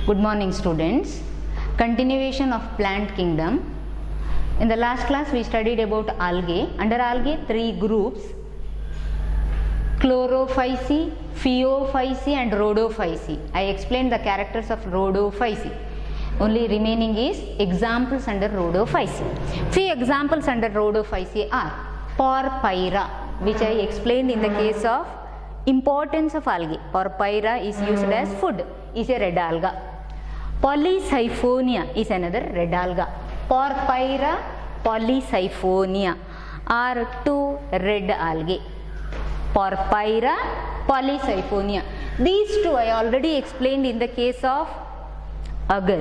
Good morning, students. Continuation of plant kingdom. In the last class we studied about algae. Under algae, three groups: Chlorophyceae, Phaeophyceae and Rhodophyceae. I explained the characters of Rhodophyceae. Only remaining is examples under Rhodophyceae. Few examples under Rhodophyceae are Porphyra, which I explained in the case of importance of algae. Porphyra is used as food, is a red alga. Polysiphonia is another red alga. Porphyra, Polysiphonia are two red algae. Porphyra, Polysiphonia. These two I already explained in the case of agar.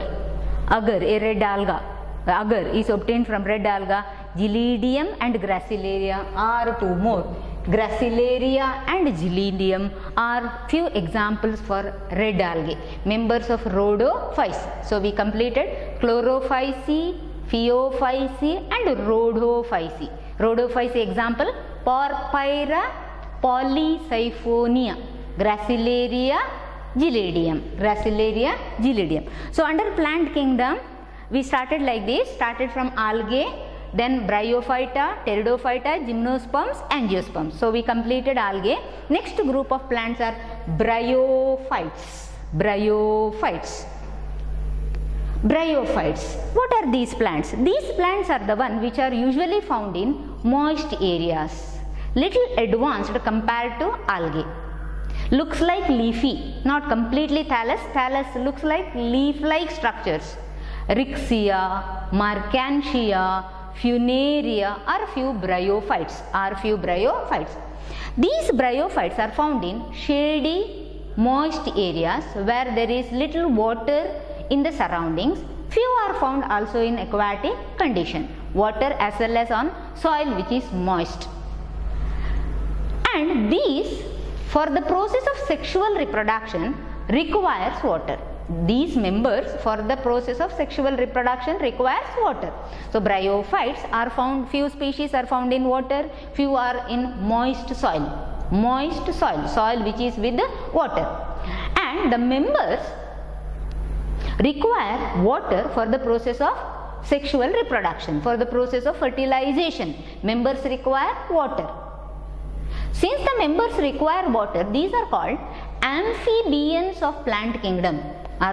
Agar, a red alga. Agar is obtained from red alga. Gelidium and Gracilaria are two more. Gracilaria and Gelidium are few examples for red algae, members of Rhodophyceae. So we completed Chlorophyceae, Phaeophyceae and Rhodophyceae. Rhodophyceae example: Porphyra, Polysiphonia, Gracilaria, Gelidium. Gracilaria, Gelidium. So under plant kingdom we started like this, started from algae, then Bryophyta, Pteridophyta, Gymnosperms, Angiosperms. So we completed algae. Next group of plants are Bryophytes. Bryophytes. Bryophytes. What are these plants? These plants are the one which are usually found in moist areas, little advanced compared to algae. Looks like leafy, not completely thallus. Thallus looks like leaf-like structures. Rixia, Marchantia, Funaria are few bryophytes. These bryophytes are found in shady, moist areas where there is little water in the surroundings. Few are found also in aquatic condition, water as well as on soil which is moist. And these, for the process of sexual reproduction, requires water. These members for the process of sexual reproduction requires water. So bryophytes are found, few species are found in water, few are in moist soil. Moist soil, soil which is with water. And the members require water for the process of sexual reproduction, for the process of fertilization. Members require water. Since the members require water, these are called amphibians of plant kingdom. So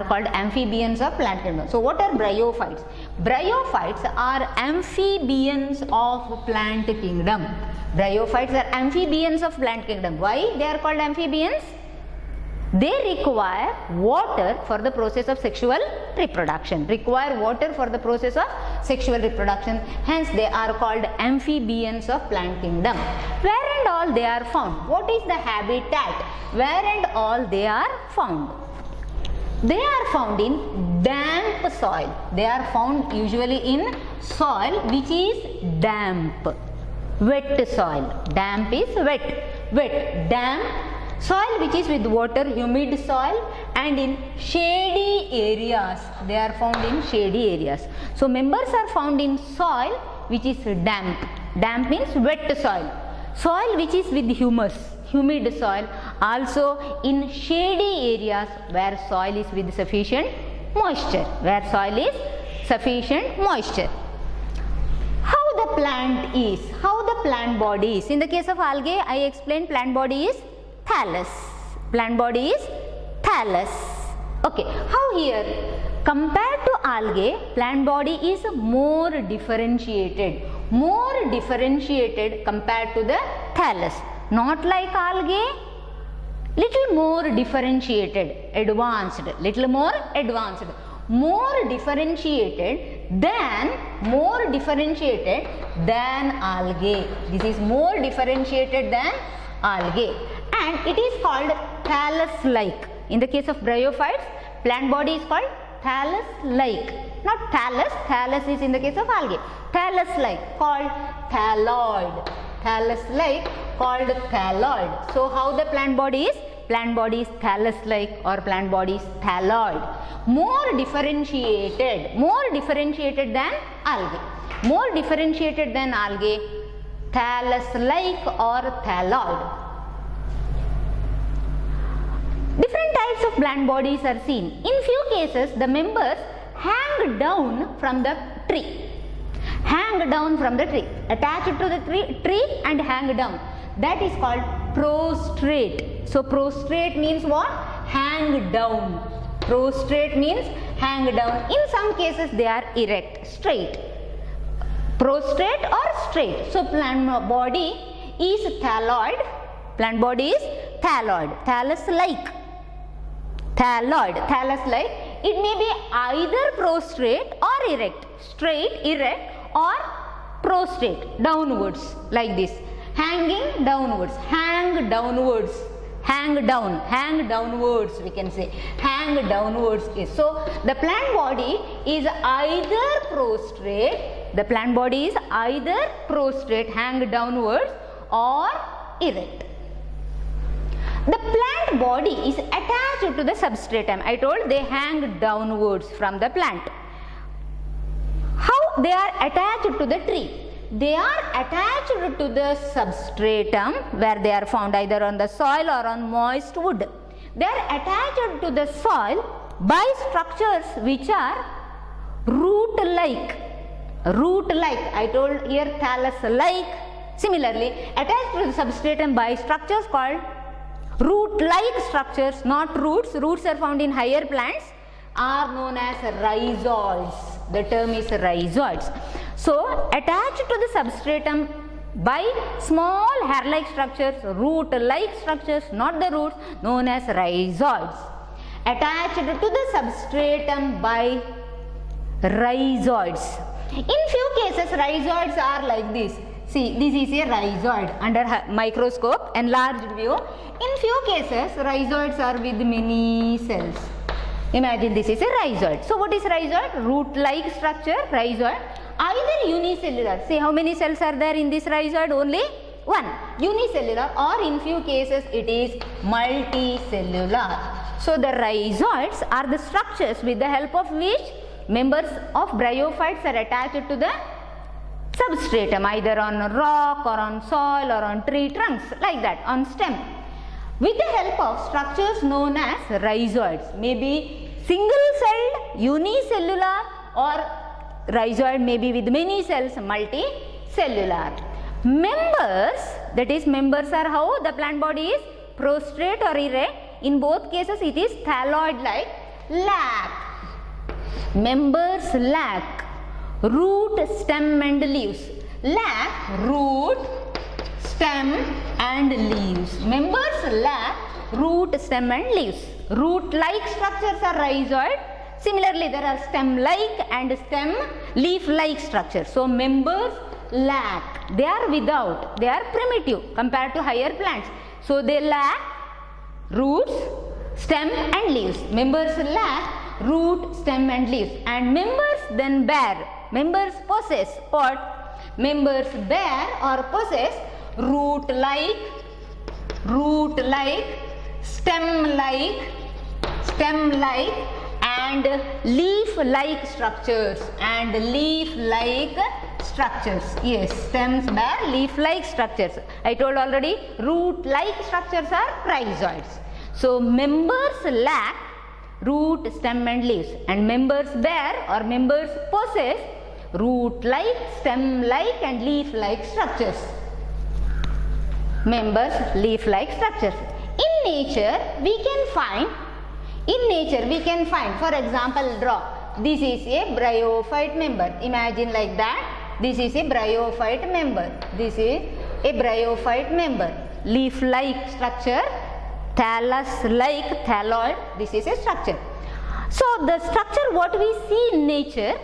what are bryophytes? Bryophytes are amphibians of plant kingdom. Bryophytes are amphibians of plant kingdom. Why they are called amphibians? They require water for the process of sexual reproduction. Hence they are called amphibians of plant kingdom. Where and all they are found? What is the habitat? Where and all they are found? They are found in damp soil. They are found usually in soil which is damp. Wet soil. Damp is wet. Damp soil which is with water, humid soil, and in shady areas. They are found in shady areas. So members are found in soil which is damp. Damp means wet soil. Soil which is with humus, humid soil. Also in shady areas where soil is with sufficient moisture. How the plant is, how the plant body is. In the case of algae, I explained plant body is thallus. Okay, how here? Compared to algae, plant body is more differentiated compared to the thallus. Not like algae, little more differentiated, more differentiated than algae. This is more differentiated than algae, and it is called thallus-like. In the case of bryophytes, plant body is called thallus-like, not thallus. Thallus is in the case of algae. Thallus-like, called thalloid. Thallus-like, called thalloid. So how the plant body is? Plant body is thallus-like or plant body is thalloid. More differentiated than algae. Thallus-like or thalloid. Different Different types of plant bodies are seen. In few cases, the members hang down from the tree. Hang down from the tree. Attached to the tree and hang down. That is called prostrate. So prostrate means what? Hang down. Prostrate means hang down. In some cases they are erect, straight. Prostrate or straight. So plant body is thalloid. Plant body is thalloid. Thallus-like. Thalloid. Thallus-like. It may be either prostrate or erect. Straight, erect, or prostrate, downwards, like this. Hanging downwards. Hang downwards. Hang down, hang downwards, we can say. Hang downwards. So the plant body is either prostrate, the plant body is either prostrate, hang downwards, or erect. The plant body is attached to the substratum. I told they hang downwards from the plant. How they are attached to the tree? They are attached to the substratum where they are found either on the soil or on moist wood. They are attached to the soil by structures which are root-like. Root-like. I told here thallus-like. Similarly, attached to the substratum by structures called root-like structures, not roots. Roots are found in higher plants, are known as rhizoids. The term is rhizoids. So, attached to the substratum by small hair-like structures, root-like structures, not the roots, known as rhizoids. Attached to the substratum by rhizoids. In few cases, rhizoids are like this. See, this is a rhizoid under microscope, enlarged view. In few cases, rhizoids are with many cells. Imagine this is a rhizoid. So, what is rhizoid? Root-like structure, rhizoid. Either unicellular. See how many cells are there in this rhizoid? Only one. Unicellular, or in few cases it is multicellular. So, the rhizoids are the structures with the help of which members of bryophytes are attached to the substratum, either on rock or on soil or on tree trunks, like that, on stem. With the help of structures known as rhizoids, maybe single-celled, unicellular, or rhizoid may be with many cells, multicellular. Members, that is members are how the plant body is prostrate or erect. In both cases it is thalloid-like. Lack. Members lack root, stem and leaves. Lack root, stem and leaves. Members lack root, stem and leaves. Root-like structures are rhizoid. Similarly, there are stem-like and stem leaf-like structures. So, members lack. They are without. They are primitive compared to higher plants. So, they lack roots, stem and leaves. Members lack root, stem and leaves. And members then bear. Members possess what? Members bear or possess root-like, stem-like, and leaf-like structures, Yes, stems bear leaf-like structures. I told already, root-like structures are rhizoids. So, members lack root, stem and leaves, and members bear or members possess root-like, stem-like and leaf-like structures. Members, leaf-like structures. In nature, we can find, for example, draw. This is a bryophyte member. Imagine like that. This is a bryophyte member. This is a bryophyte member. Leaf-like structure, thallus-like, thalloid. This is a structure. So, the structure what we see in nature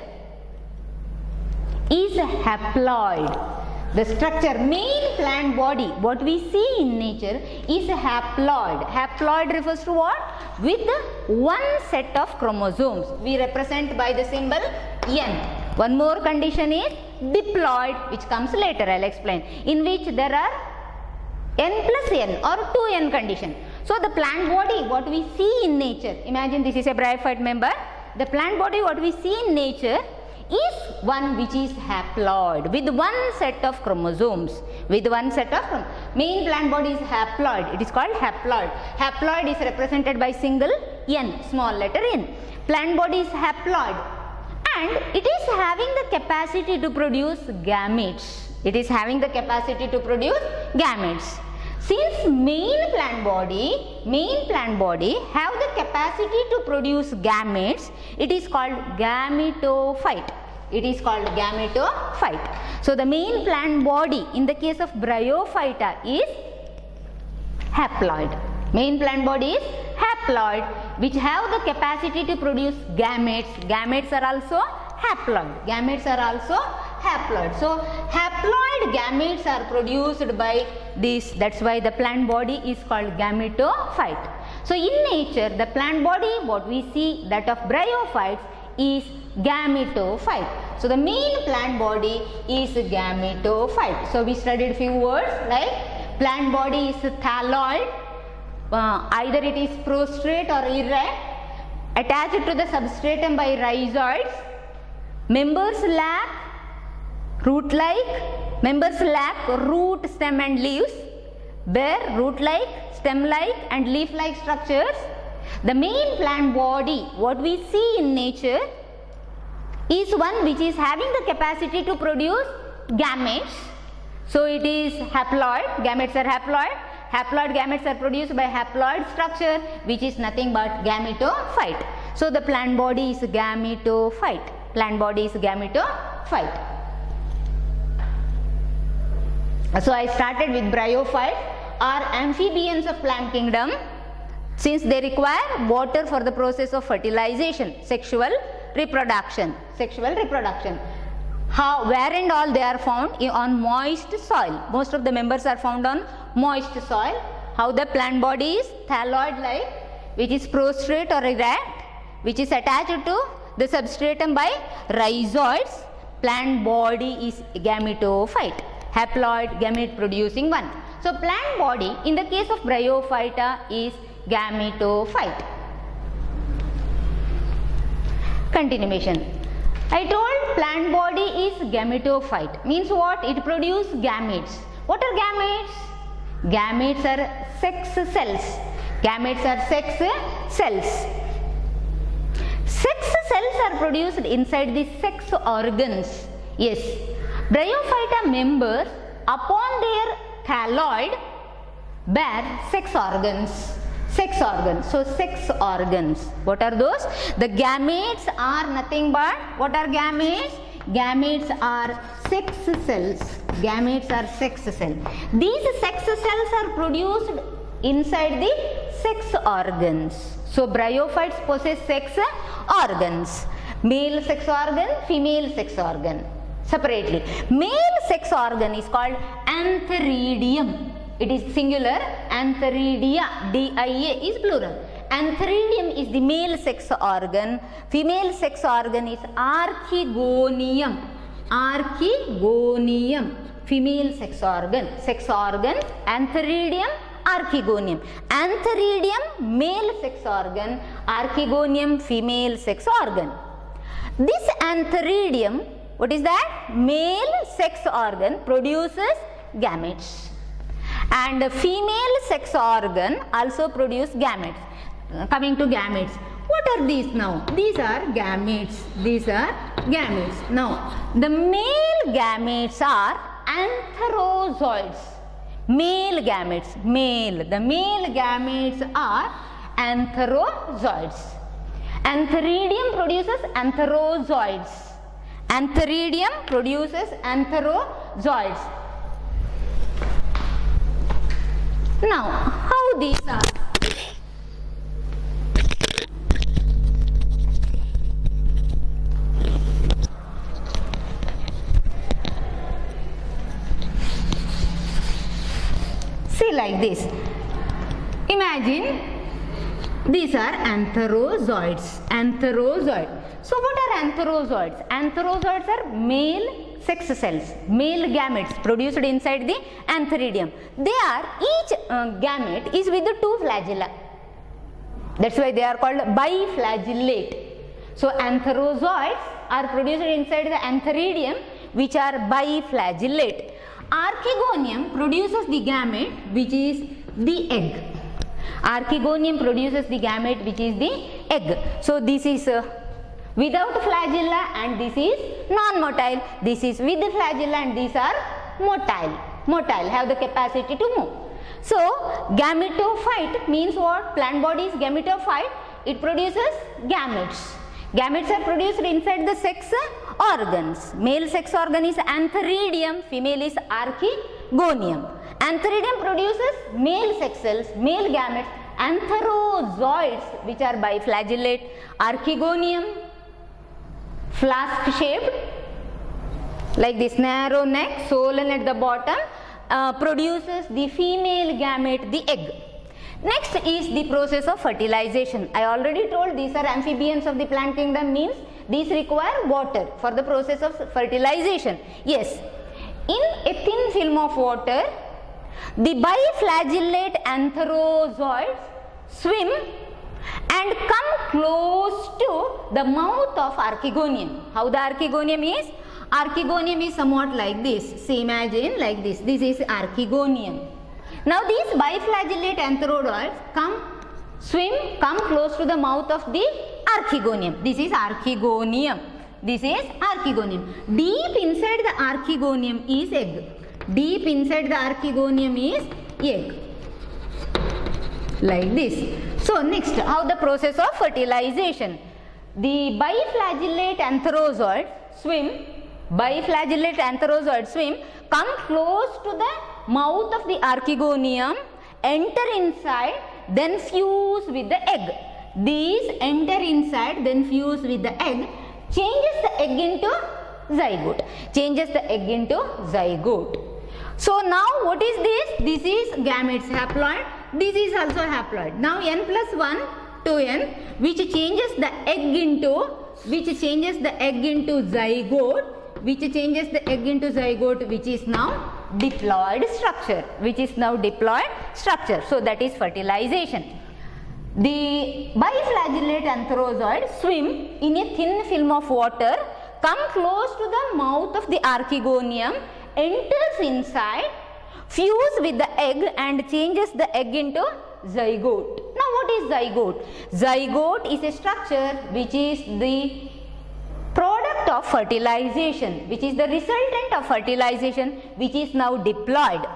is haploid. The structure, main plant body, what we see in nature is haploid. Haploid refers to what? With one set of chromosomes. We represent by the symbol N. One more condition is diploid, which comes later, I will explain, in which there are N plus N or 2N condition. So, the plant body, what we see in nature, imagine this is a bryophyte member. The plant body, what we see in nature is one which is haploid with one set of chromosomes. with one set of main plant body is haploid. It is called haploid. Haploid is represented by single N, small letter N. Plant body is haploid and it is having the capacity to produce gametes. It is having the capacity to produce gametes. Since main plant body have the capacity to produce gametes, it is called gametophyte. It is called gametophyte. So the main plant body in the case of Bryophyta is haploid. Main plant body is haploid, which have the capacity to produce gametes. Gametes are also haploid. Gametes are also haploid. So haploid gametes are produced by this. That's why the plant body is called gametophyte. So in nature, the plant body what we see that of bryophytes is gametophyte. So the main plant body is gametophyte. So we studied few words like plant body is thalloid, either it is prostrate or erect, attached to the substratum by rhizoids, members lack root-like, members lack root, stem and leaves, bear root-like, stem-like and leaf-like structures. The main plant body what we see in nature is one which is having the capacity to produce gametes. So it is haploid, gametes are haploid. Haploid gametes are produced by haploid structure which is nothing but gametophyte. So the plant body is gametophyte. Plant body is gametophyte. So I started with bryophytes are amphibians of plant kingdom since they require water for the process of fertilization, sexual reproduction. How, where and all they are found on moist soil. Most of the members are found on moist soil. How the plant body is thalloid like, which is prostrate or erect, which is attached to the substratum by rhizoids. Plant body is gametophyte. Haploid gamete producing one. So plant body in the case of Bryophyta is gametophyte. Continuation. I told plant body is gametophyte. Means what? It produces gametes. What are gametes? Gametes are sex cells. Gametes are sex cells. Sex cells are produced inside the sex organs. Yes. Bryophyta members upon their thalloid bear sex organs. So sex organs. What are those? The gametes are nothing but, what are gametes? Gametes are sex cells. Gametes are sex cells. These sex cells are produced inside the sex organs. So bryophytes possess sex organs. Male sex organ, female sex organ. Separately. Male sex organ is called antheridium. It is singular. Antheridia, D-I-A is plural. Antheridium is the male sex organ. Female sex organ is archegonium. Archegonium. Female sex organ. Sex organ, antheridium, archegonium. Antheridium, male sex organ. Archegonium, female sex organ. This antheridium, what is that? Male sex organ produces gametes. And female sex organ also produce gametes. Coming to gametes. What are these now? These are gametes. These are gametes. Now, the male gametes are antherozoids. Male gametes. Male. The male gametes are antherozoids. Antheridium produces antherozoids. Antheridium produces antherozoids. Now, how these are? See like this. Imagine these are antherozoids. Antherozoid. So what are antherozoids? Antherozoids are male sex cells, male gametes produced inside the antheridium. They are, each gamete is with the two flagella. That's why they are called biflagellate. So antherozoids are produced inside the antheridium which are biflagellate. Archegonium produces the gamete which is the egg. Archegonium produces the gamete which is the egg. So this is without flagella and this is non-motile. This is with the flagella and these are motile. Motile, have the capacity to move. So gametophyte means what? Plant body is gametophyte. It produces gametes. Gametes are produced inside the sex organs. Male sex organ is antheridium, female is archegonium. Antheridium produces male sex cells, male gametes, antherozoids which are biflagellate, archegonium flask shaped like this, narrow neck, swollen at the bottom, produces the female gamete, the egg. Next is the process of fertilization. I already told these are amphibians of the plant kingdom, means these require water for the process of fertilization. Yes, in a thin film of water, the biflagellate antherozoids swim and come close to the mouth of archegonium. How the archegonium is? Archegonium is somewhat like this. See, imagine like this. This is archegonium. Now these biflagellate antherozoids come close to the mouth of the archegonium. This is archegonium. This is archegonium. Deep inside the archegonium is egg. Deep inside the archegonium is egg. Like this. So next, how the process of fertilization. The biflagellate antherozoids swim, come close to the mouth of the archegonium, enter inside, then fuse with the egg. These enter inside, then fuse with the egg, changes the egg into zygote. So now what is this? This is gametes, haploid. This is also haploid. Now n plus 1 to n, which changes the egg into zygote, which is now diploid structure. So that is fertilization. The biflagellate antherozoids swim in a thin film of water, come close to the mouth of the archegonium, enters inside, fuse with the egg and changes the egg into zygote. Now what is zygote? Zygote is a structure which is the product of fertilization, which is the resultant of fertilization, which is now diploid.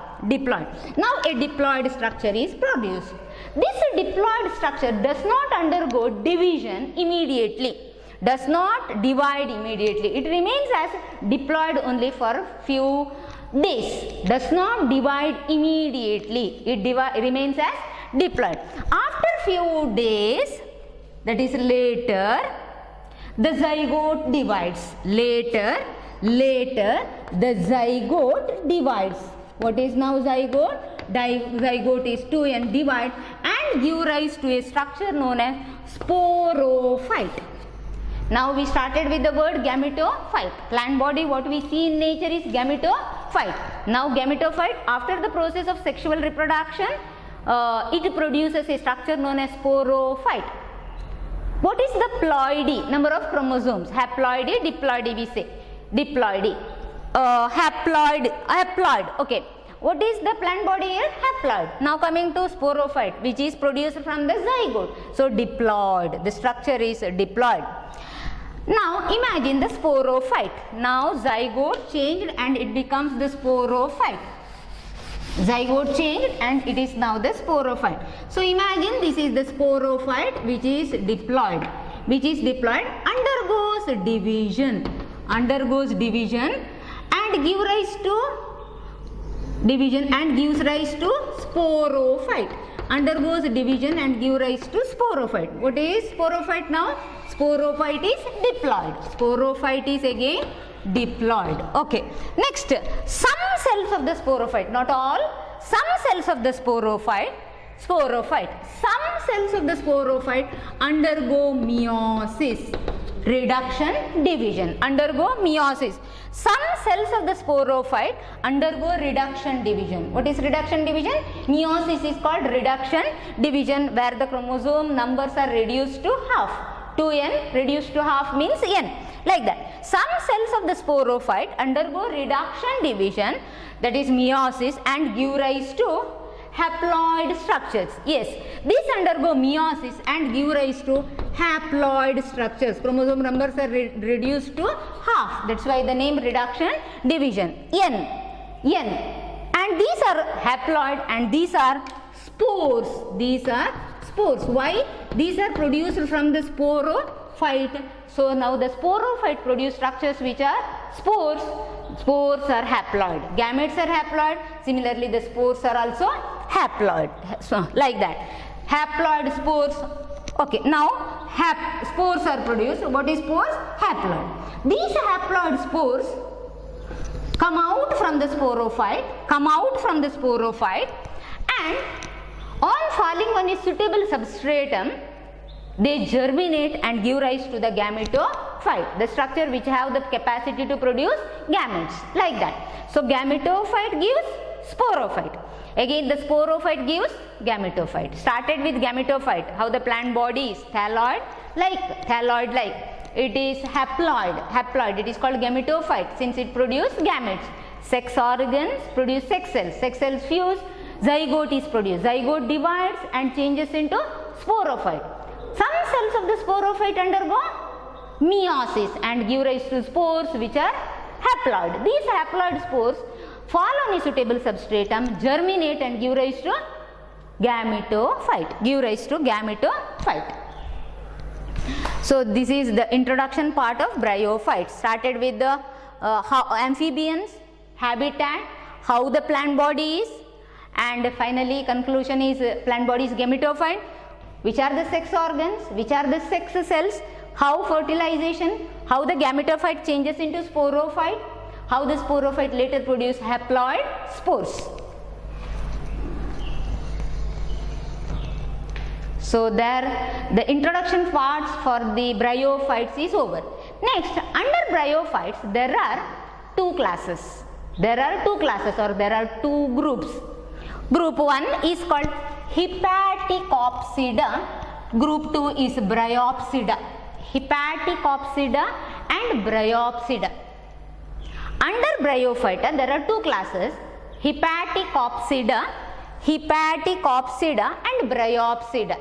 Now a diploid structure is produced. This diploid structure does not undergo division immediately, does not divide immediately. It remains as diploid only for few days, does not divide immediately. It remains as diploid. After few days, that is later, the zygote divides. Later the zygote divides. What is now zygote? Zygote is 2n divide and give rise to a structure known as sporophyte. Now we started with the word gametophyte. Plant body, what we see in nature is gametophyte. Now gametophyte, after the process of sexual reproduction, it produces a structure known as sporophyte. What is the ploidy? Number of chromosomes. Haploidy, diploidy we say. Diploidy. Haploid. Okay. What is the plant body here? Haploid. Now coming to sporophyte, which is produced from the zygote. So diploid. The structure is diploid. Now imagine the sporophyte. Now zygote changed and it becomes the sporophyte. Zygote changed and it is now the sporophyte. So imagine this is the sporophyte which is diploid. Undergoes division and gives rise to sporophyte. Undergoes division and gives rise to sporophyte. What is sporophyte now? Sporophyte is diploid. Sporophyte is again diploid. Okay. Next, some cells of the sporophyte, not all, some cells of the sporophyte, some cells of the sporophyte undergo meiosis, reduction, division. Undergo meiosis. Some cells of the sporophyte undergo reduction, division. What is reduction, division? Meiosis is called reduction, division, where the chromosome numbers are reduced to half. 2n reduced to half means n. like that. Some cells of the sporophyte undergo reduction division, that is meiosis, and give rise to haploid structures. Yes, these undergo meiosis and give rise to haploid structures. Chromosome numbers are reduced to half. That's why the name reduction division. N. And these are haploid and these are spores. These are spores. Why? These are produced from the sporophyte. So now the sporophyte produce structures which are spores. Spores are haploid. Gametes are haploid. Similarly, the spores are also haploid. So like that. Haploid spores. Okay, now spores are produced. What is spores? Haploid. These haploid spores come out from the sporophyte, and on falling on a suitable substratum, they germinate and give rise to the gametophyte, the structure which have the capacity to produce gametes, like that. So gametophyte gives sporophyte. Again the sporophyte gives gametophyte. Started with gametophyte. How the plant body is thaloid like. It is haploid. It is called gametophyte since it produces gametes. Sex organs produce sex cells. Sex cells fuse. Zygote is produced. Zygote divides and changes into sporophyte. Some cells of the sporophyte undergo meiosis and give rise to spores which are haploid. These haploid spores fall on a suitable substratum, germinate and give rise to gametophyte. So this is the introduction part of bryophytes. Started with the amphibians, habitat, how the plant body is, and finally conclusion is plant body is gametophyte. Which are the sex organs, which are the sex cells, how fertilization, how the gametophyte changes into sporophyte, how the sporophyte later produce haploid spores. So there the introduction parts for the bryophytes is over. Next, under bryophytes there are two classes. There are two groups. Group 1 is called Hepaticopsida. Group 2 is Bryopsida. Hepaticopsida and Bryopsida. Under Bryophyta there are two classes, Hepaticopsida and Bryopsida.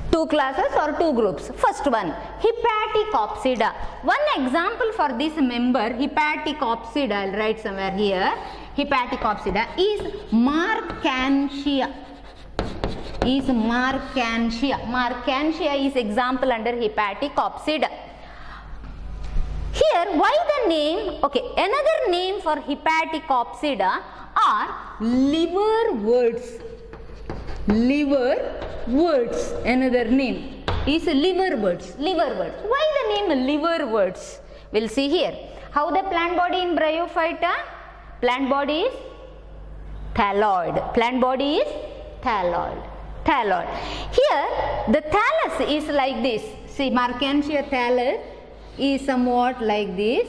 Two classes or two groups. First one, Hepaticopsida. One example for this member, Hepaticopsida, I will write somewhere here. Hepaticopsida is Marchantia. Marchantia is example under Hepaticopsida. Here, why the name? Okay, another name for Hepaticopsida are liverworts. Another name is liverworts. Why the name liverworts? We'll see here. How the plant body in Bryophyta? Plant body is thalloid. Here the thallus is like this. See, Marchantia thallus is somewhat like this.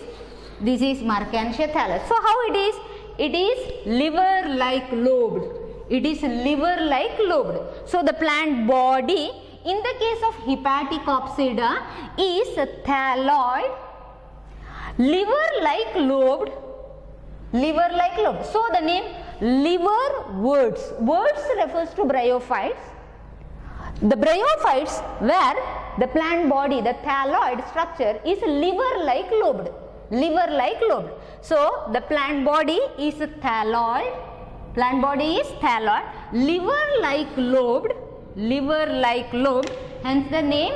This is Marchantia thallus. So how it is? It is liver-like lobed. So the plant body in the case of Hepaticopsida is thalloid, liver-like lobed. So the name liverworts. Worts refers to bryophytes. The bryophytes where the plant body, the thalloid structure is liver-like lobed. So the plant body is thalloid. Liver-like lobed. Hence the name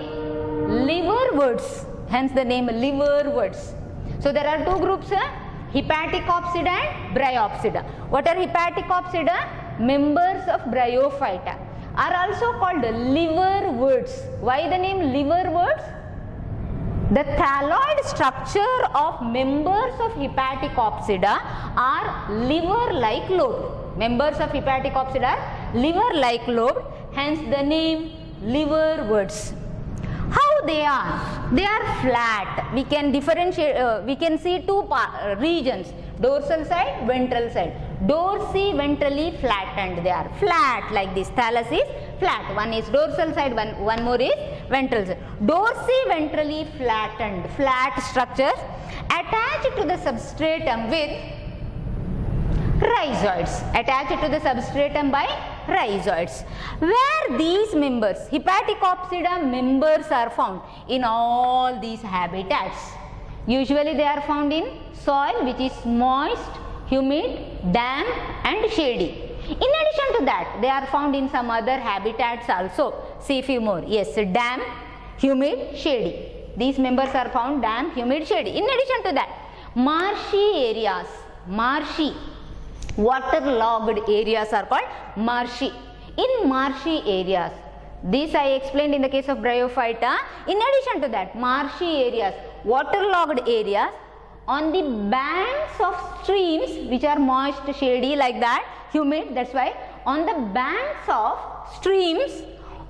liverworts. So there are two groups, Hepaticopsida and Bryopsida. What are Hepaticopsida? Members of Bryophyta are also called liverworts. Why the name liverworts? The thalloid structure of members of Hepaticopsida are liver-like lobed. Hence the name liverworts. How they are? They are flat. We can differentiate, we can see two regions, dorsal side, ventral side. Dorsi-ventrally flattened, they are flat like this. Thallus is flat. One is dorsal side, one more is ventrals. Dorsiventrally flattened, flat structures attached to the substratum with rhizoids, attached to the substratum by rhizoids. Where these members, Hepaticopsida members, are found in all these habitats. Usually they are found in soil which is moist, humid, damp and shady. In addition to that, they are found in some other habitats also. See few more. Yes, damp, humid, shady. These members are found damp, humid, shady. In addition to that, marshy areas, marshy, waterlogged areas are called marshy. In marshy areas, this I explained in the case of Bryophyta. In addition to that, marshy areas, waterlogged areas on the banks of streams which are moist, shady like that, humid, that's why on the banks of streams,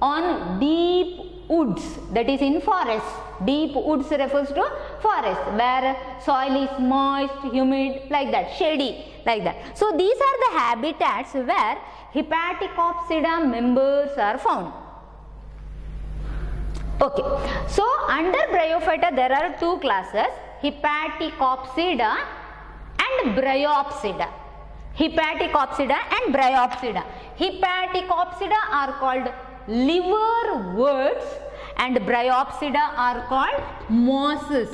on deep woods, that is in forest. Deep woods refers to forest where soil is moist, humid like that, shady like that. So these are the habitats where Hepaticopsida members are found. Okay, so under Bryophyta there are two classes, Hepaticopsida and Bryopsida. Hepaticopsida and Bryopsida. Hepaticopsida are called liverworts and Bryopsida are called mosses.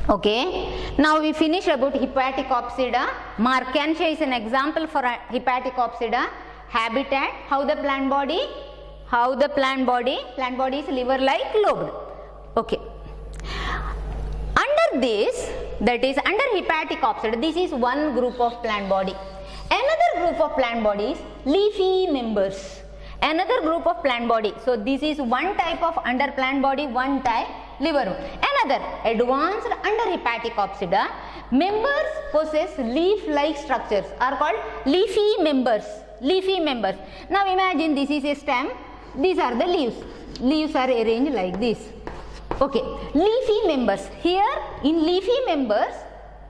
Okay, now we finish about Hepaticopsida. Marchantia is an example for a Hepaticopsida. Habitat, how the plant body is liver-like lobed. Okay. Under this, that is under Hepaticopsida, this is one group of plant body. Another group of plant body is leafy members. Another group of plant body. So this is one type of under plant body, one type liver. Another advanced under Hepaticopsida, members possess leaf-like structures are called leafy members. Leafy members. Now imagine this is a stem. These are the leaves. Leaves are arranged like this. Okay. Leafy members. Here in leafy members,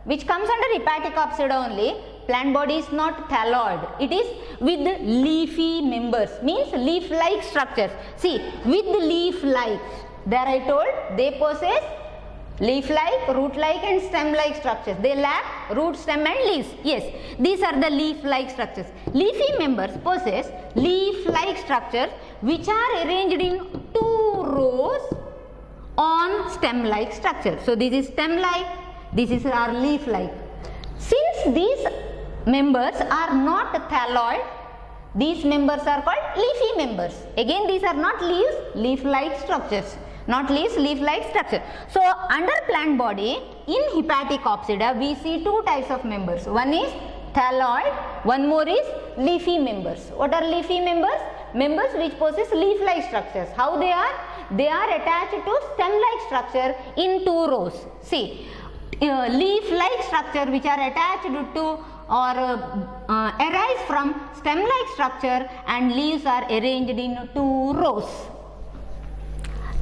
which comes under Hepaticopsida only, plant body is not thalloid. It is with leafy members, means leaf-like structures. See, with leaf-like. There I told they possess leaf-like, root-like and stem-like structures. They lack root, stem and leaves. Yes, these are the leaf-like structures. Leafy members possess leaf-like structures which are arranged in two rows on stem-like structure. So this is stem-like, this is our leaf-like. Since these members are not thalloid, these members are called leafy members. Again, these are not leaves, leaf-like structures. Not leaves, leaf-like structure. So under plant body in Hepaticopsida we see two types of members. One is thalloid, one more is leafy members. What are leafy members? Members which possess leaf-like structures. How they are? They are attached to stem-like structure in two rows. See, leaf-like structure which are attached to or arise from stem-like structure, and leaves are arranged in two rows.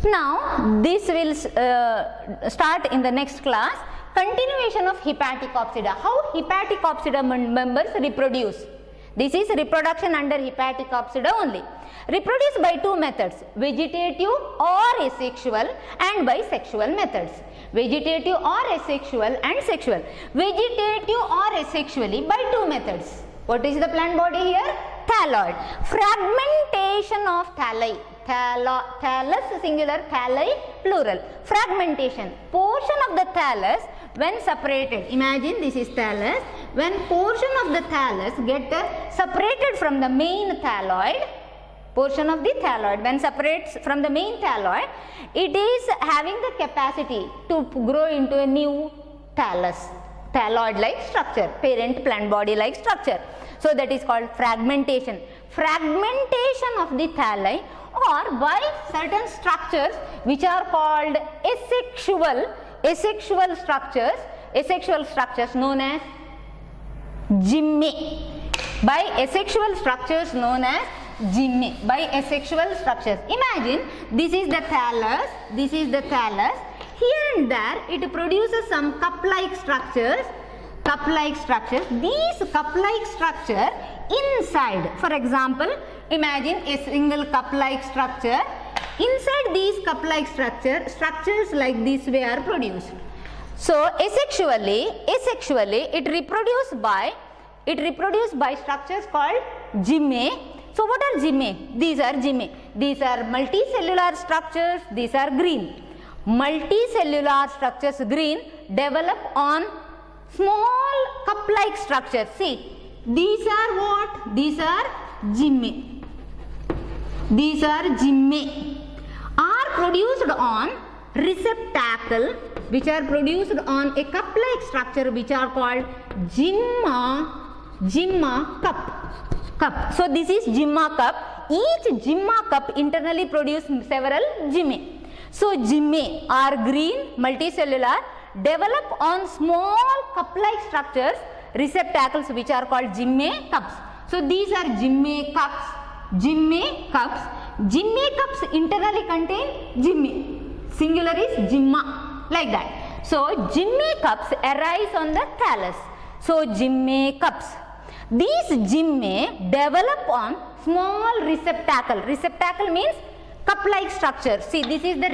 Now this will start in the next class. Continuation of Hepaticopsida. How Hepaticopsida members reproduce. This is reproduction under Hepaticopsida only. Reproduce by two methods, vegetative or asexual and by sexual methods. Vegetative or asexual and sexual. Vegetative or asexually by two methods. What is the plant body here? Thalloid. Fragmentation of thalli. Thallus singular, thalli plural. Fragmentation. Portion of the thallus when separated. Imagine this is thallus. When portion of the thallus get separated from the main thalloid, portion of the thalloid when separates from the main thalloid, it is having the capacity to grow into a new thallus. Thalloid like structure, parent plant body like structure. So that is called fragmentation. Fragmentation of the thalli or by certain structures which are called asexual structures known as gymi. By asexual structures known as gymme, by asexual structures. Imagine this is the thallus, this is the thallus. Here and there it produces some cup-like structures. These cup-like structure inside, for example, imagine a single cup-like structure. Inside these cup-like structures like this way are produced. So asexually it reproduced by structures called gymme. So what are gymme? These are gymme. These are multicellular structures. These are green. Multicellular structures green develop on small cup-like structures. See, these are what? These are gymme. These are gymme are produced on receptacle, which are produced on a cup-like structure, which are called gymma cup. So this is gymma cup. Each gymma cup internally produce several gymme. So gymme are green, multicellular, develop on small cup-like structures, receptacles, which are called gymme cups. So these are gymme cups. Gymme cups internally contain gymme. Singular is gymma, like that. So gymme cups arise on the thallus. So gymme cups. These gymme develop on small receptacle. Receptacle means cup-like structure. See, this is the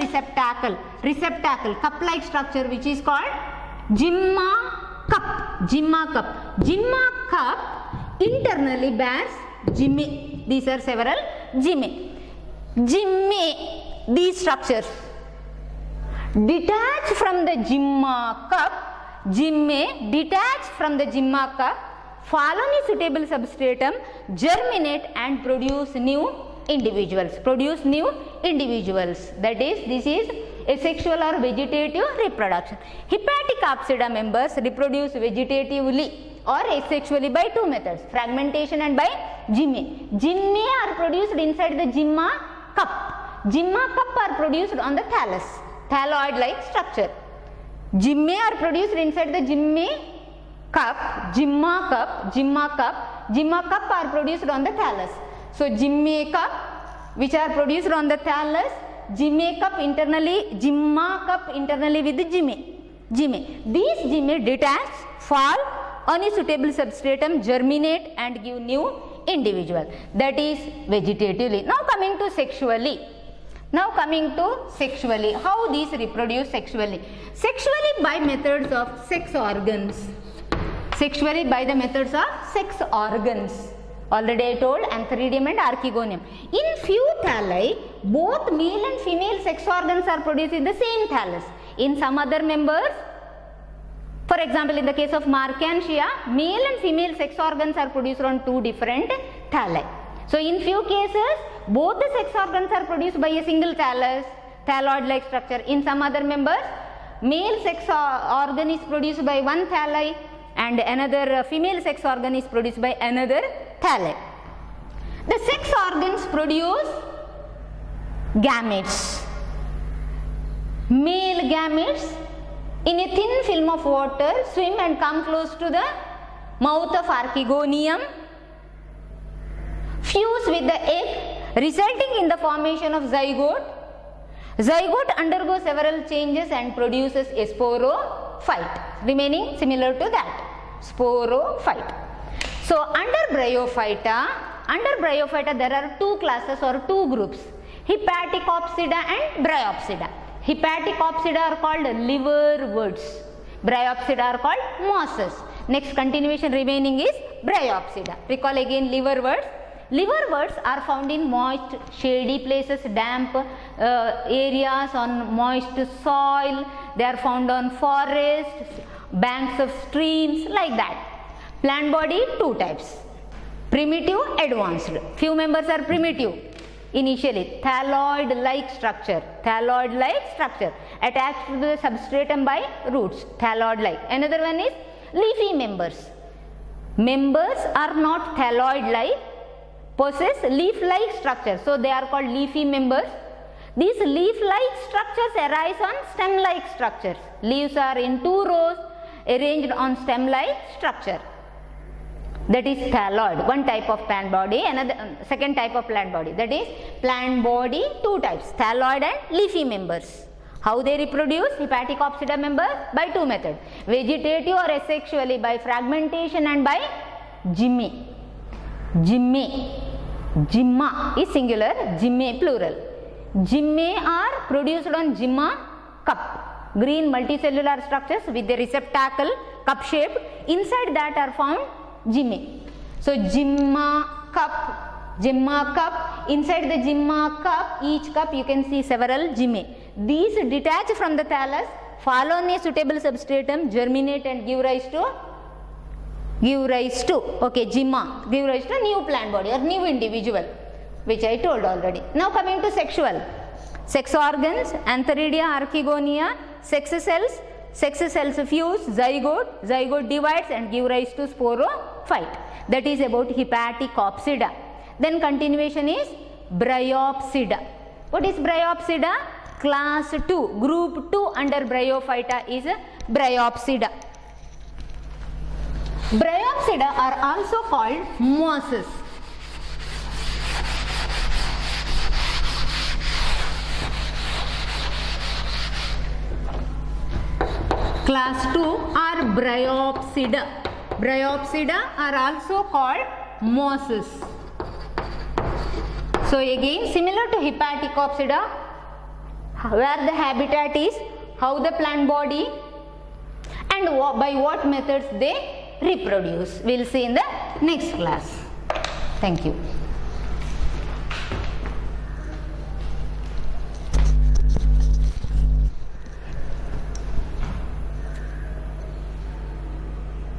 receptacle, cup-like structure, which is called gymma cup. Gymma cup internally bears gymme. These are several gymme. These structures detach from the gymma cup. Gymme detach from the gymma cup, fall on a suitable substratum, germinate and produce new individuals. That is, this is asexual or vegetative reproduction. Hepatic apsida members reproduce vegetatively or asexually by two methods, fragmentation and by gymme. Gymme are produced inside the gymma cup. Gymma cup are produced on the thallus, thalloid-like structure. Gymme are produced inside the gymme cup, gymma cup are produced on the thallus. So gymme cup, which are produced on the thallus, gymma cup internally with the gymme. These gymme detach, fall on a suitable substratum, germinate and give new individual. That is vegetatively. Now coming to sexually. How these reproduce sexually? Sexually by methods of sex organs. Already I told Antheridium and Archegonium. In few thalli, both male and female sex organs are produced in the same thallus. In some other members, for example, in the case of Marchantia, male and female sex organs are produced on two different thalli. So in few cases, both the sex organs are produced by a single thallus, thalloid-like structure. In some other members, male sex organ is produced by one thalli and another female sex organ is produced by another thalli. The sex organs produce gametes. Male gametes in a thin film of water swim and come close to the mouth of Archegonium, fuse with the egg, resulting in the formation of zygote. Zygote undergoes several changes and produces a sporophyte, remaining similar to that, sporophyte. So under Bryophyta there are two classes or two groups, Hepaticopsida and Bryopsida. Hepaticopsida are called liverworts, Bryopsida are called mosses. Next continuation remaining is Bryopsida. Recall again liverworts. Liverworts are found in moist, shady places, damp areas, on moist soil. They are found on forests, banks of streams, like that. Plant body, two types, primitive, advanced. Few members are primitive. Initially, thalloid-like structure, attached to the substratum by roots, thalloid-like. Another one is leafy members. Members are not thalloid-like, possess leaf-like structure, so they are called leafy members. These leaf-like structures arise on stem-like structures. Leaves are in two rows arranged on stem-like structure. that is thalloid, one type of plant body, another second type of plant body, that is plant body, two types, thalloid and leafy members. How they reproduce? Hepatic Opsida members by two methods, vegetative or asexually by fragmentation and by gymme. Gymma is singular, gymme plural. Gymme are produced on gymma cup, green multicellular structures with the receptacle cup shaped. Inside that are found gymme. So gymma cup, inside the gymma cup, each cup you can see several gymme. These detach from the thallus, fall on a suitable substratum, germinate and give rise to okay, gymma, give rise to new plant body or new individual, which I told already. Now coming to sexual. Sex organs, Antheridia, Archegonia, sex cells fuse, zygote divides and give rise to sporophyte. That is about Hepatic Opsida. Then continuation is Bryopsida. What is Bryopsida? Class 2, group 2 under Bryophyta is Bryopsida. Bryopsida are also called mosses. Class 2 are Bryopsida. Bryopsida are also called mosses. So again, similar to Hepatic Opsida, where the habitat is, how the plant body, and by what methods they reproduce. We will see in the next class. Thank you.